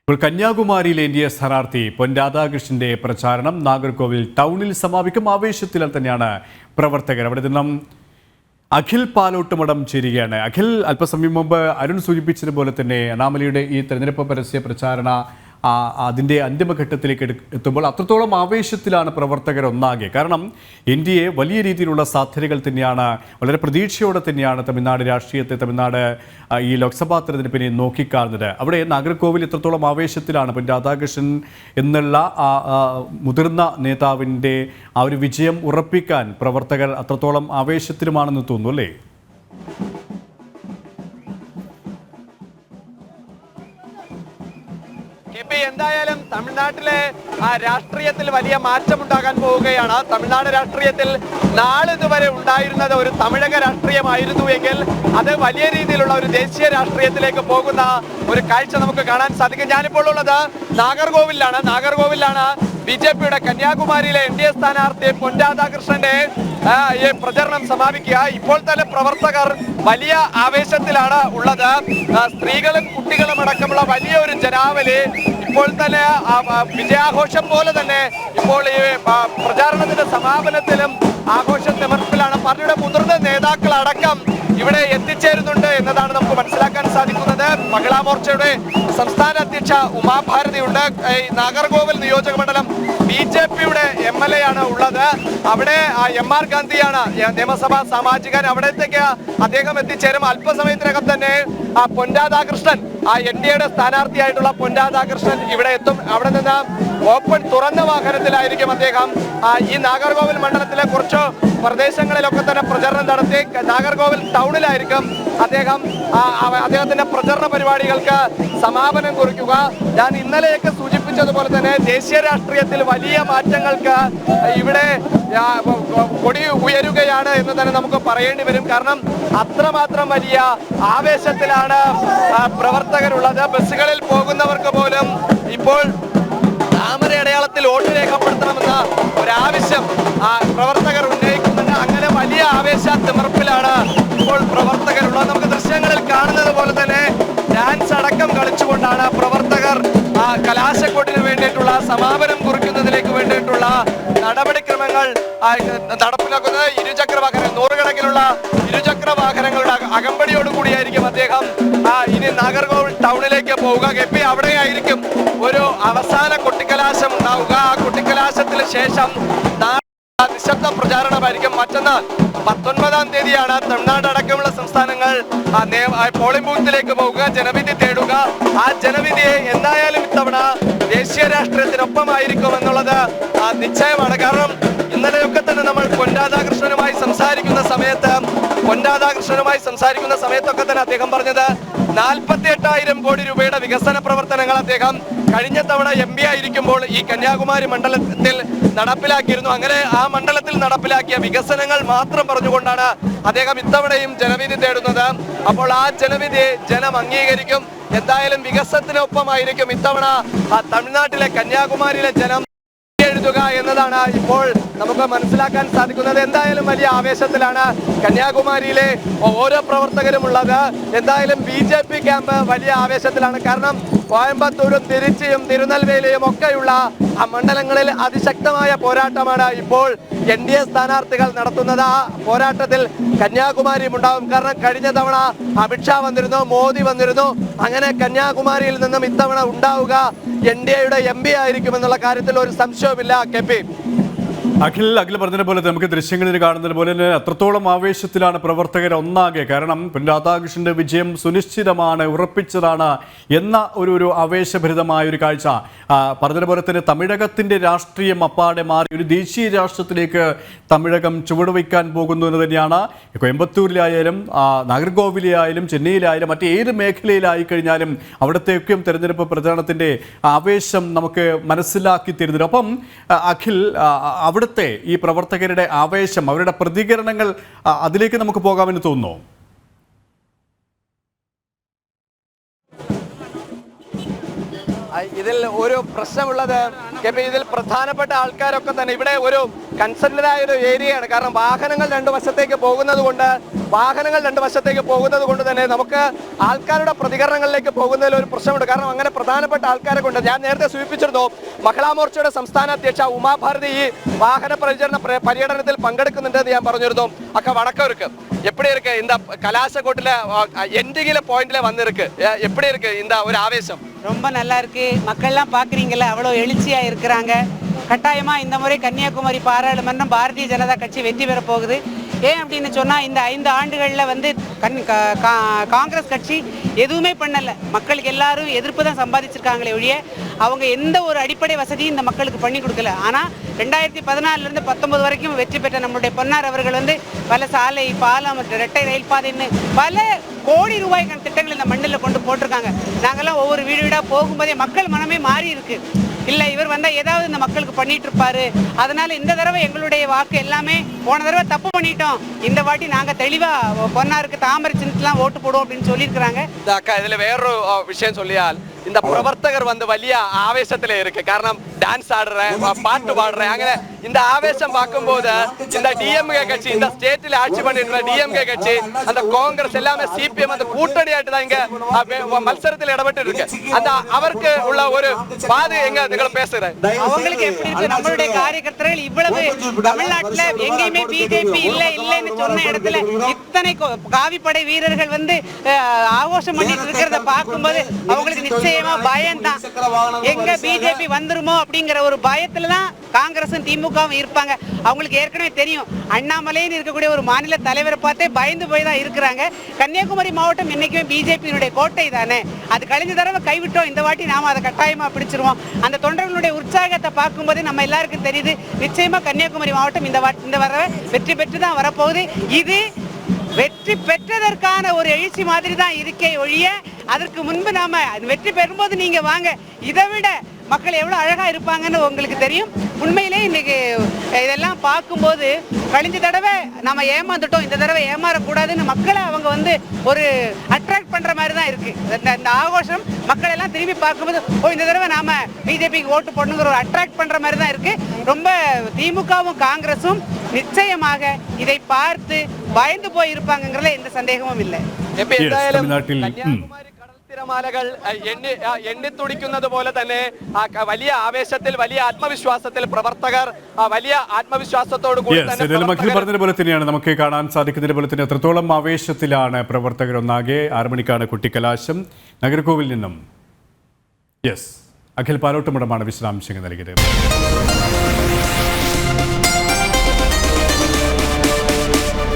ഇപ്പോൾ കന്യാകുമാരിയിലെ എൻ.ഡി.എ സ്ഥാനാർത്ഥി പൊൻ രാധാകൃഷ്ണന്റെ പ്രചാരണം നാഗർകോവിൽ ടൗണിൽ സമാപിക്കും. ആവേശത്തിൽ തന്നെയാണ് പ്രവർത്തകർ. അവിടെ നിന്നും അഖിൽ പാലോട്ടുമടം ചേരുകയാണ്. അഖിൽ, അല്പസമയം മുമ്പ് അരുൺ സൂചിപ്പിച്ചതുപോലെ തന്നെ അനാമലിയുടെ ഈ തെരഞ്ഞെടുപ്പ് പരസ്യ പ്രചാരണ അതിൻ്റെ അന്തിമഘട്ടത്തിലേക്ക് എത്തുമ്പോൾ അത്രത്തോളം ആവേശത്തിലാണ് പ്രവർത്തകർ ഒന്നാകെ. കാരണം എൻ.ഡി.എ വലിയ രീതിയിലുള്ള സാധ്യതകൾ തന്നെയാണ്, വളരെ പ്രതീക്ഷയോടെ തന്നെയാണ് തമിഴ്നാട് രാഷ്ട്രീയത്തെ, തമിഴ്നാട് ഈ ലോക്സഭാ തെരഞ്ഞെടുപ്പിനെ നോക്കിക്കാണുന്നത്. അവിടെ നാഗർകോവിൽ എത്രത്തോളം ആവേശത്തിലാണ് പൊൻ രാധാകൃഷ്ണൻ എന്നുള്ള മുതിർന്ന നേതാവിൻ്റെ ആ ഒരു വിജയം ഉറപ്പിക്കാൻ പ്രവർത്തകർ അത്രത്തോളം ആവേശത്തിലുമാണെന്ന് തോന്നുന്നു, അല്ലേ? എന്തായാലും തമിഴ്നാട്ടിലെ രാഷ്ട്രീയത്തിൽ വലിയ മാറ്റമുണ്ടാകാൻ പോവുകയാണ്. തമിഴ്നാട് രാഷ്ട്രീയത്തിൽ നാളിതുവരെ ഉണ്ടായിരുന്നത് ഒരു തമിഴക രാഷ്ട്രീയമായിരുന്നു എങ്കിൽ അത് വലിയ രീതിയിലുള്ള ഒരു ദേശീയ രാഷ്ട്രീയത്തിലേക്ക് പോകുന്ന ഒരു കാഴ്ച നമുക്ക് കാണാൻ സാധിക്കും. ഞാനിപ്പോൾ ഉള്ളത് നാഗർകോവിലാണ് ബി.ജെ.പിയുടെ കന്യാകുമാരിയിലെ എൻ.ഡി.എ സ്ഥാനാർത്ഥി പൊൻ രാധാകൃഷ്ണന്റെ പ്രചരണം സമാപിക്കുക. ഇപ്പോൾ തന്നെ പ്രവർത്തകർ വലിയ ആവേശത്തിലാണ് ഉള്ളത്. സ്ത്രീകളും കുട്ടികളും അടക്കമുള്ള വലിയൊരു ജനാവലി ഇപ്പോൾ തന്നെ വിജയാഘോഷം പോലെ തന്നെ ഇപ്പോൾ ഈ പ്രചാരണത്തിന്റെ സമാപനത്തിലും ആഘോഷം തിമിർപ്പിലാണ്. പാർട്ടിയുടെ മുതിർന്ന നേതാക്കളടക്കം ഇവിടെ എത്തിച്ചേരുന്നുണ്ട് എന്നതാണ് നമുക്ക് മനസ്സിലാക്കാൻ സാധിക്കുന്നത്. മഹിളാ മോർച്ചയുടെ സംസ്ഥാന അധ്യക്ഷ ഉമാഭാരതിയുണ്ട്. നാഗർകോവിൽ നിയോജക മണ്ഡലം ബി.ജെ.പിയുടെ എം.എൽ.എ ആണ് ഉള്ളത്. അവിടെ എം.ആർ. ഗാന്ധിയാണ് നിയമസഭാ സാമാജികൻ. അവിടത്തേക്ക് അദ്ദേഹം എത്തിച്ചേരും. അല്പസമയത്തിനകം തന്നെ പൊൻ രാധാകൃഷ്ണൻ, എൻ.ഡി.എയുടെ സ്ഥാനാർത്ഥിയായിട്ടുള്ള പൊൻ രാധാകൃഷ്ണൻ ഇവിടെ എത്തും. അവിടെ നിന്ന് ഓപ്പൺ തുറന്ന വാഹനത്തിലായിരിക്കും അദ്ദേഹം ഈ നാഗർകോവിൽ മണ്ഡലത്തിലെ കുറച്ച് പ്രദേശങ്ങളിലൊക്കെ തന്നെ പ്രചരണം നടത്തി. നാഗർകോവിൽ ടൗണിലായിരിക്കും അദ്ദേഹത്തിന്റെ പ്രചരണ പരിപാടികൾക്ക് സമാപനം കുറിക്കുക. ഞാൻ ഇന്നലെയൊക്കെ സൂചിപ്പിച്ചതുപോലെ തന്നെ ദേശീയ രാഷ്ട്രീയത്തിൽ വലിയ മാറ്റങ്ങൾക്ക് ഇവിടെ കൊടി ഉയരുകയാണ് എന്ന് തന്നെ നമുക്ക് പറയേണ്ടി വരും. കാരണം അത്രമാത്രം വലിയ ആവേശത്തിലാണ് പ്രവർത്തകരുള്ളത്. ബസ്സുകളിൽ പോകുന്നവർക്ക് പോലും ഇപ്പോൾ താമര അടയാളത്തിൽ വോട്ട് രേഖപ്പെടുത്തണമെന്ന ഒരാവശ്യം പ്രവർത്തകർ ഉന്നയിക്കുന്നുണ്ട്. അങ്ങനെ വലിയ ആവേശ തിമിർപ്പിലാണ് ഇപ്പോൾ പ്രവർത്തകരുള്ളത്. നമുക്ക് ദൃശ്യങ്ങളിൽ കാണുന്നത് പോലെ തന്നെ ഡാൻസ് അടക്കം കളിച്ചുകൊണ്ടാണ് പ്രവർത്തകർ കലാശക്കൊട്ടിന് വേണ്ടിയിട്ടുള്ള സമാപനം കുറിക്കുന്നതിലേക്ക് വേണ്ടിയിട്ടുള്ള നടപടിക്രമങ്ങൾ നടപ്പിലാക്കുന്നത്. നൂറുകണക്കിനുള്ള ഇരുചക്ര വാഹനങ്ങളുടെ അകമ്പടിയോടുകൂടിയായിരിക്കും അദ്ദേഹം ഇനി നാഗർകോവിൽ ടൗണിലേക്ക് പോവുക. അവിടെയായിരിക്കും ഒരു അവസാന കൊട്ടിക്കലാശം ഉണ്ടാവുക. ആ കൊട്ടിക്കലാശത്തിന് ശേഷം നിശബ്ദ പ്രചാരണമായിരിക്കും. മറ്റന്നാൾ 19-ാം തീയതിയാണ് തമിഴ്നാട് അടക്കമുള്ള സംസ്ഥാനങ്ങൾ പോളിംഗ് ബൂത്തിലേക്ക് പോവുക, ജനവിധി തേടുക. ആ ജനവിധിയെ എന്തായാലും ഇത്തവണ ദേശീയ രാഷ്ട്രീയത്തിനൊപ്പമായിരിക്കും എന്നുള്ളത് നിശ്ചയമാണ്. കാരണം ഇന്നലെയൊക്കെ തന്നെ നമ്മൾ പൊൻ രാധാകൃഷ്ണനുമായി സംസാരിക്കുന്ന സമയത്തൊക്കെ തന്നെ അദ്ദേഹം പറഞ്ഞത് 48,000 കോടി രൂപയുടെ വികസന പ്രവർത്തനങ്ങൾ അദ്ദേഹം കഴിഞ്ഞ തവണ എം.പി ആയിരിക്കുമ്പോൾ ഈ കന്യാകുമാരി മണ്ഡലത്തിൽ നടപ്പിലാക്കിയിരുന്നു. അങ്ങനെ ആ മണ്ഡലത്തിൽ നടപ്പിലാക്കിയ വികസനങ്ങൾ മാത്രം പറഞ്ഞുകൊണ്ടാണ് അദ്ദേഹം ഇത്തവണയും ജനവിധി തേടുന്നത്. അപ്പോൾ ആ ജനവിധി ജനം അംഗീകരിക്കും. എന്തായാലും വികസനത്തിനൊപ്പമായിരിക്കും ഇത്തവണ തമിഴ്നാട്ടിലെ കന്യാകുമാരിയിലെ ജനം എഴുതുക എന്നതാണ് ഇപ്പോൾ നമുക്ക് മനസ്സിലാക്കാൻ സാധിക്കുന്നത്. എന്തായാലും വലിയ ആവേശത്തിലാണ് കന്യാകുമാരിയിലെ ഓരോ പ്രവർത്തകരും ഉള്ളത്. എന്തായാലും ബി.ജെ.പി ക്യാമ്പ് വലിയ ആവേശത്തിലാണ്. കാരണം കോയമ്പത്തൂരും തിരുച്ചിയും തിരുനെൽവേലിയും ഒക്കെയുള്ള ആ മണ്ഡലങ്ങളിൽ അതിശക്തമായ പോരാട്ടമാണ് ഇപ്പോൾ എൻ.ഡി.എ സ്ഥാനാർത്ഥികൾ നടത്തുന്നത്. ആ പോരാട്ടത്തിൽ കന്യാകുമാരിയും ഉണ്ടാവും. കാരണം കഴിഞ്ഞ തവണ അമിത്ഷാ വന്നിരുന്നു, മോദി വന്നിരുന്നു. അങ്ങനെ കന്യാകുമാരിയിൽ നിന്നും ഇത്തവണ ഉണ്ടാവുക എൻ.ഡി.എയുടെ എം.പി ആയിരിക്കും എന്നുള്ള കാര്യത്തിൽ ഒരു സംശയവുമില്ല. കെ.പി. അഖിൽ പറഞ്ഞതുപോലെ നമുക്ക് ദൃശ്യങ്ങളിൽ കാണുന്നത് പോലെ തന്നെ അത്രത്തോളം ആവേശത്തിലാണ് പ്രവർത്തകർ ഒന്നാകെ. കാരണം പൊൻ രാധാകൃഷ്ണന്റെ വിജയം സുനിശ്ചിതമാണ്, ഉറപ്പിച്ചതാണ് എന്ന ഒരു ആവേശഭരിതമായ ഒരു കാഴ്ച. പറഞ്ഞതുപോലെ തന്നെ തമിഴകത്തിന്റെ രാഷ്ട്രീയം അപ്പാടെ മാറി ഒരു ദേശീയ രാഷ്ട്രത്തിലേക്ക് തമിഴകം ചുവടുവയ്ക്കാൻ പോകുന്നു എന്ന് തന്നെയാണ്. കോയമ്പത്തൂരിലായാലും നാഗർകോവിലായാലും ചെന്നൈയിലായാലും മറ്റേത് മേഖലയിലായി കഴിഞ്ഞാലും അവിടത്തേക്കും തെരഞ്ഞെടുപ്പ് പ്രചാരണത്തിന്റെ ആവേശം നമുക്ക് മനസ്സിലാക്കി തരുന്നുണ്ട്. അപ്പം അഖിൽ, അവിടുത്തെ ഈ പ്രവർത്തകരുടെ ആവേശം, അവരുടെ പ്രതികരണങ്ങൾ, അതിലേക്ക് നമുക്ക് പോകാമെന്ന് തോന്നുന്നു. ഇതിൽ ഒരു പ്രശ്നമുള്ളത് ഇതിൽ പ്രധാനപ്പെട്ട ആൾക്കാരൊക്കെ തന്നെ ഇവിടെ ഒരു കൺസെന്റഡ് ഒരു ഏരിയയാണ്. കാരണം വാഹനങ്ങൾ രണ്ട് വശത്തേക്ക് പോകുന്നത് കൊണ്ട് തന്നെ നമുക്ക് ആൾക്കാരുടെ പ്രതികരണങ്ങളിലേക്ക് പോകുന്നതിൽ ഒരു പ്രശ്നമുണ്ട്. കാരണം അങ്ങനെ പ്രധാനപ്പെട്ട ആൾക്കാരെ കൊണ്ട് ഞാൻ നേരത്തെ സൂചിപ്പിച്ചിരുന്നു, മഹിളാ മോർച്ചയുടെ സംസ്ഥാന അധ്യക്ഷ ഉമാഭാരതി ഈ വാഹന പര്യടനത്തിൽ പങ്കെടുക്കുന്നുണ്ടെന്ന് ഞാൻ പറഞ്ഞിരുന്നു. അക്ക വണക്കം இருக்கு, எப்படி இருக்கு இந்த கலாசக்கோட்டில எண்டிகில பாயிண்ட்ல வந்திருக்கு, எப்படி இருக்கு இந்த ஒரு ஆவேசம்? ரொம்ப நல்லா இருக்கு. மக்கள்லாம் பார்க்குறீங்களா, அவ்வளோ எழுச்சியாக இருக்கிறாங்க. கட்டாயமாக இந்த முறை கன்னியாகுமரி பாராளுமன்றம் பாரதிய ஜனதா கட்சி வெற்றி பெற போகுது. ஏன் அப்படின்னு சொன்னால், இந்த 5 ஆண்டுகளில் வந்து காங்கிரஸ் கட்சி எதுவுமே பண்ணலை. மக்களுக்கு எல்லாரும் எதிர்ப்பு தான் சம்பாதிச்சிருக்காங்களே ஒழிய அவங்க எந்த ஒரு அடிப்படை வசதியும் இந்த மக்களுக்கு பண்ணி கொடுக்கல. ஆனால் 2014 19 வரைக்கும் வெற்றி பெற்ற நம்மளுடைய பொன்னார் அவர்கள் வந்து பல சாலை, பாலம், இரட்டை ரயில் பாதைன்னு பல கோடி ரூபாய்க்கான திட்டங்கள் இந்த மண்ணில் கொண்டு போட்டிருக்காங்க. நாங்கள்லாம் ஒவ்வொரு வீடு வீடாக போகும்போதே மக்கள் மனமே மாறி இருக்கு. இல்லை, இவர் வந்தால் ஏதாவது இந்த மக்களுக்கு பண்ணிட்டு இருப்பாரு, அதனால இந்த தடவை எங்களுடைய வாக்கு எல்லாமே போன தடவை தப்பு பண்ணிட்டோம், இந்த வாட்டி நாங்கள் தெளிவாக பொன்னாருக்கு தாமரை சின்னத்துலாம் ஓட்டு போடுவோம் அப்படின்னு சொல்லியிருக்கிறாங்க. அக்கா, இதில் வேறொரு விஷயம் சொல்லியால், இந்த பிரவர்த்தகர் வந்து വലിയ ஆவேசத்தில் இருக்கு. காரணம் டான்ஸ் ஆடுறேன், பாட்டு பாடுறேன், അങ്ങനെ இந்த ஆவேசம் பார்க்கும்போது இந்த டிஎம்கே கட்சி, இந்த ஸ்டேட்டில் ஆட்சி பண்ணிட்டு டிஎம்கே கட்சி, அந்த காங்கிரஸ் எல்லாமே சிபிஎம் அந்த கூட்டணியாയിട്ട് தான் இங்க மത്സരத்தில் இடப்பட்டு இருக்கு. அந்த அவருக்கு உள்ள ஒரு பாது எங்க നിങ്ങൾ பேசுறேன் அவங்களுக்கு எப்படி இருக்கு? நம்மளுடைய காரியகர்த்தர்கள் இவ்வளவு தமிழ்நாட்டுல எங்கேயுமே பிஜேபி இல்லைன்னு சொன்ன இடத்துல இத்தனை காவிப்படை வீரர்கள் வந்து ஆഘോഷം பண்ணிட்டு இருக்கிறத பார்க்கும்போது அவங்களுக்கு நிச்சயமா பயம் தான். எங்க பிஜேபி வந்துருமோ அப்படிங்கிற ஒரு பயத்துல தான் காங்கிரஸும் திமுகவும் இருப்பாங்க. அவங்களுக்கு ஏற்கனவே தெரியும், அண்ணாமலைன்னு இருக்கக்கூடிய ஒரு மாநில தலைவரை பார்த்தே பயந்து போய் தான் இருக்கிறாங்க. கன்னியாகுமரி மாவட்டம் என்னைக்குமே பிஜேபியினுடைய கோட்டை தானே. அது கழிஞ்ச தடவை கைவிட்டோம், இந்த வாட்டி நாம அதை கட்டாயமா பிடிச்சிருவோம். அந்த தொண்டர்களுடைய உற்சாகத்தை பார்க்கும்போது நம்ம எல்லாருக்கும் தெரியுது, நிச்சயமா கன்னியாகுமரி மாவட்டம் இந்த வர வெற்றி பெற்று தான் வரப்போகுது. இது வெற்றி பெற்றதற்கான ஒரு எழுச்சி மாதிரி தான் இருக்கே ஒழிய, அதற்கு முன்பு நாம வெற்றி பெறும்போது நீங்க வாங்க, இதை விட மக்கள் எவ்வளோ அழகாக இருப்பாங்கன்னு உங்களுக்கு தெரியும். உண்மையிலே இன்னைக்கு இதெல்லாம் பார்க்கும்போது கழிஞ்ச தடவை நம்ம ஏமாந்துட்டோம், இந்த தடவை ஏமாறக்கூடாதுன்னு மக்களை அவங்க வந்து ஒரு அட்ராக்ட் பண்ணுற மாதிரி தான் இருக்குது. இந்த ஆഘോഷം மக்கள் எல்லாம் திரும்பி பார்க்கும்போது, இந்த தடவை நாம் பிஜேபிக்கு ஓட்டு போடணுங்கிற ஒரு அட்ராக்ட் பண்ணுற மாதிரி தான் இருக்குது. ரொம்ப திமுகவும் காங்கிரஸும் நிச்சயமாக இதை பார்த்து பயந்து போய் இருப்பாங்கிறதுல எந்த சந்தேகமும் இல்லை. തിരമാലകൾ എണ്ണിത്തുടിക്കുന്നത് പോലെ തന്നെ വലിയ ആവേശത്തിൽ, വലിയ ആത്മവിശ്വാസത്തിൽ പ്രവർത്തകർ വലിയ ആത്മവിശ്വാസത്തോടു കൂടി പറഞ്ഞതുപോലെ തന്നെയാണ് നമുക്ക് കാണാൻ സാധിക്കുന്നത്. പോലെ തന്നെ എത്രത്തോളം ആവേശത്തിലാണ് പ്രവർത്തകർ. ഒന്നാകെ 6 മണിക്കാണ് കുട്ടിക്കലാശം. നഗരകോവിൽ നിന്നും അഖിൽ പാലോട്ടുമടമാണ് വിശദാംശങ്ങൾ നൽകിയത്.